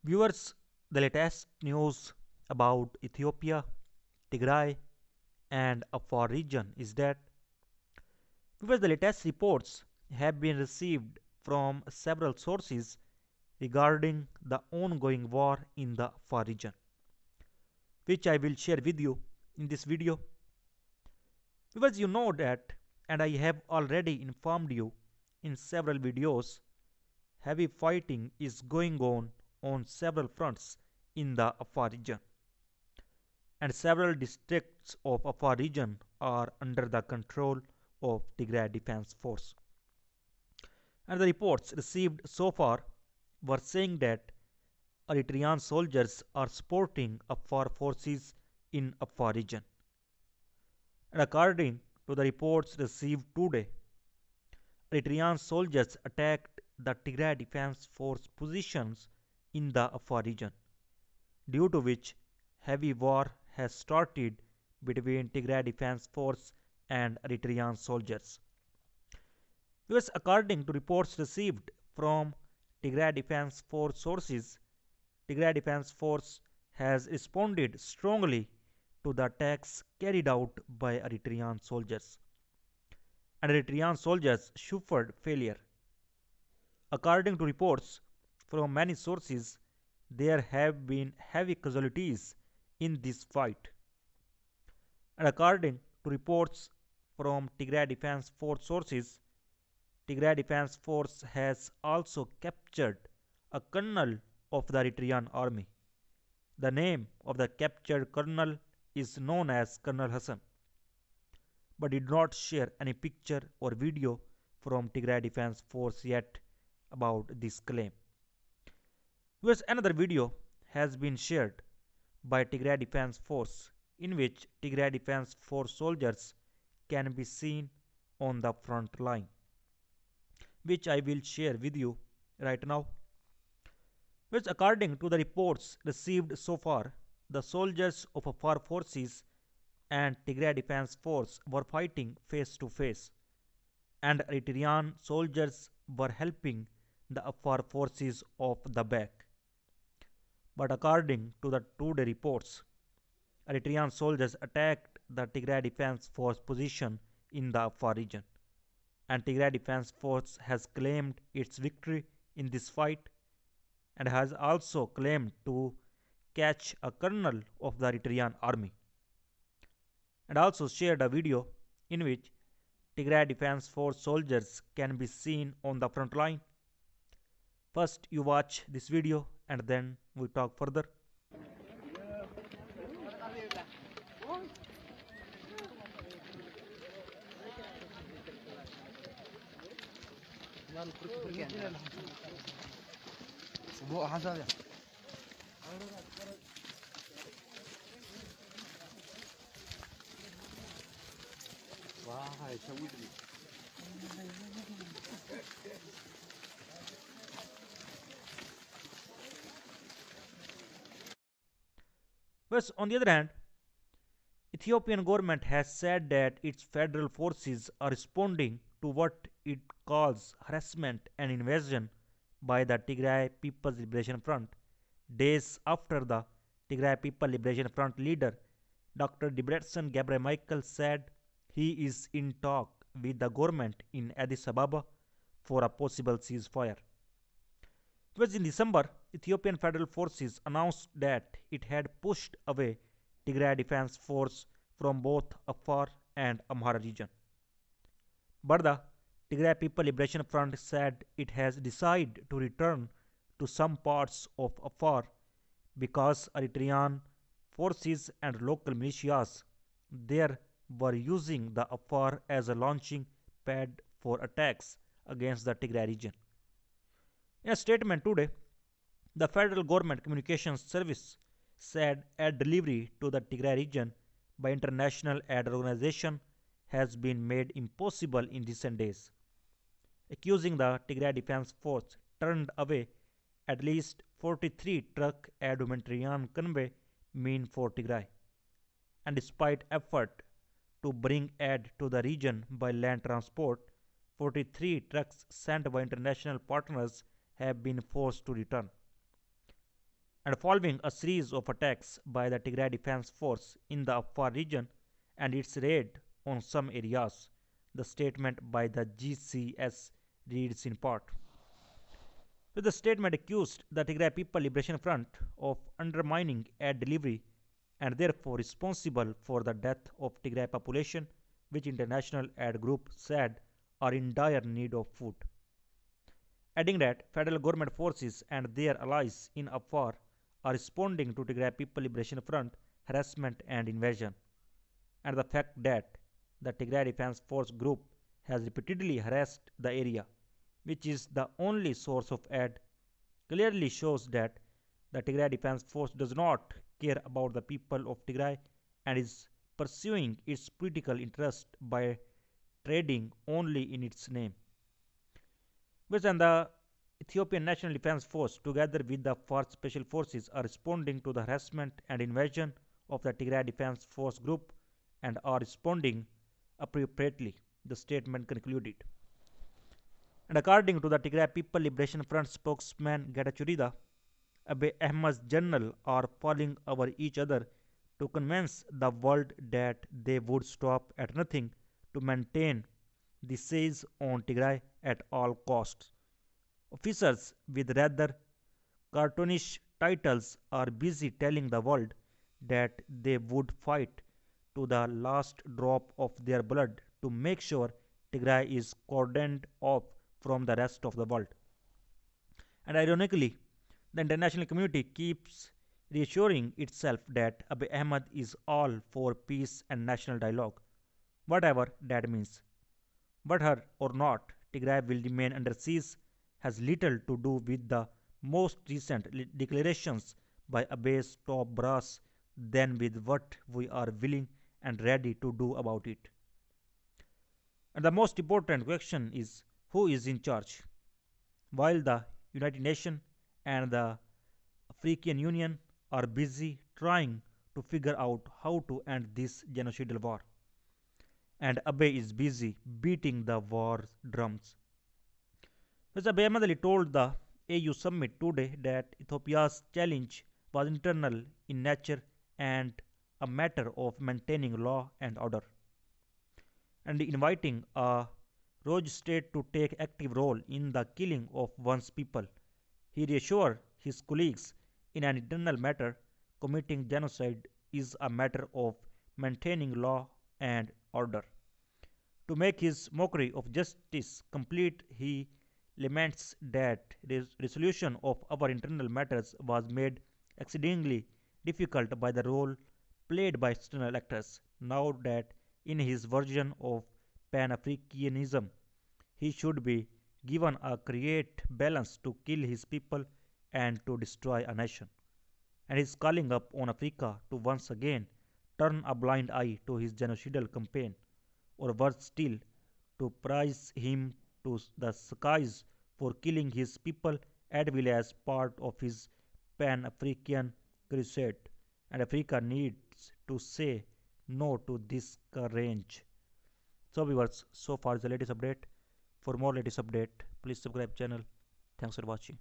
Viewers, the latest news about Ethiopia, Tigray, and Afar region is that the latest reports have been received from several sources regarding the ongoing war in the Afar region, which I will share with you in this video. Because you know that, and I have already informed you in several videos, heavy fighting is going on several fronts in the Afar region, and several districts of Afar region are under the control of Tigray Defense Force. And the reports received so far were saying that Eritrean soldiers are supporting Afar forces in Afar region. And according to the reports received today, Eritrean soldiers attacked the Tigray Defense Force positions in the Afar region, due to which heavy war has started between Tigray Defense Force and Eritrean soldiers. Because according to reports received from Tigray Defense Force sources, Tigray Defense Force has responded strongly to the attacks carried out by Eritrean soldiers, and Eritrean soldiers suffered failure. According to reports from many sources, there have been heavy casualties in this fight. And according to reports from Tigray Defense Force sources, Tigray Defense Force has also captured a colonel of the Eritrean army. The name of the captured colonel is known as Colonel Hassan, but did not share any picture or video from Tigray Defense Force yet about this claim. Here's another video has been shared by Tigray Defense Force in which Tigray Defense Force soldiers can be seen on the front line, which I will share with you right now. Which, according to the reports received so far, the soldiers of Afar forces and Tigray Defense Force were fighting face to face, and Eritrean soldiers were helping the Afar forces off the back. But according to the two-day reports, Eritrean soldiers attacked the Tigray Defense Force position in the Afar region, and Tigray Defense Force has claimed its victory in this fight and has also claimed to catch a colonel of the Eritrean army, and also shared a video in which Tigray Defense Force soldiers can be seen on the front line. First, you watch this video and then we talk further. Whereas on the other hand, Ethiopian government has said that its federal forces are responding to what it calls harassment and invasion by the Tigray People's Liberation Front, days after the Tigray People Liberation Front leader Dr. Debretsion Gebremichael said he is in talk with the government in Addis Ababa for a possible ceasefire. Whereas in December, Ethiopian Federal Forces announced that it had pushed away Tigray Defense Force from both Afar and Amhara region. But the Tigray People Liberation Front said it has decided to return to some parts of Afar because Eritrean forces and local militias there were using the Afar as a launching pad for attacks against the Tigray region. In a statement today, the federal government communications service said aid delivery to the Tigray region by international aid organization has been made impossible in recent days, accusing the Tigray Defense Force turned away at least 43 truck aid humanitarian convoy meant for Tigray. And despite effort to bring aid to the region by land transport, 43 trucks sent by international partners have been forced to return. And following a series of attacks by the Tigray Defense Force in the Afar region and its raid on some areas, the statement by the GCS reads in part. The statement accused the Tigray People Liberation Front of undermining aid delivery and therefore responsible for the death of Tigray population, which international aid group said are in dire need of food. Adding that federal government forces and their allies in Afar are responding to Tigray People Liberation Front harassment and invasion, and the fact that the Tigray Defense Force group has repeatedly harassed the area, which is the only source of aid, clearly shows that the Tigray Defense Force does not care about the people of Tigray and is pursuing its political interest by trading only in its name. Whereas the Ethiopian National Defense Force, together with the Afar Special Forces, are responding to the harassment and invasion of the Tigray Defense Force group and are responding appropriately, the statement concluded. And according to the Tigray People Liberation Front spokesman Getachew, Abiy Ahmed's generals are falling over each other to convince the world that they would stop at nothing to maintain the siege on Tigray at all costs. Officers with rather cartoonish titles are busy telling the world that they would fight to the last drop of their blood to make sure Tigray is cordoned off from the rest of the world. And ironically, the international community keeps reassuring itself that Abiy Ahmed is all for peace and national dialogue, whatever that means. Whether or not Tigray will remain under siege has little to do with the most recent declarations by Abiy's top brass than with what we are willing and ready to do about it. And the most important question is who is in charge? While the United Nations and the African Union are busy trying to figure out how to end this genocidal war, and Abiy is busy beating the war drums. Mr. Abiy Ahmed told the AU summit today that Ethiopia's challenge was internal in nature and a matter of maintaining law and order, and inviting a rogue state to take active role in the killing of one's people. He reassured his colleagues in an internal matter, committing genocide is a matter of maintaining law and order. To make his mockery of justice complete, he laments that the resolution of our internal matters was made exceedingly difficult by the role played by external actors. Now that in his version of Pan Africanism, he should be given a create balance to kill his people and to destroy a nation. And he is calling up on Africa to once again turn a blind eye to his genocidal campaign, or worse still, to prize him to the skies for killing his people as well as part of his Pan African crusade. And Africa needs to say no to this carnage. So viewers, so far is the latest update. For more latest update, please subscribe channel. Thanks for watching.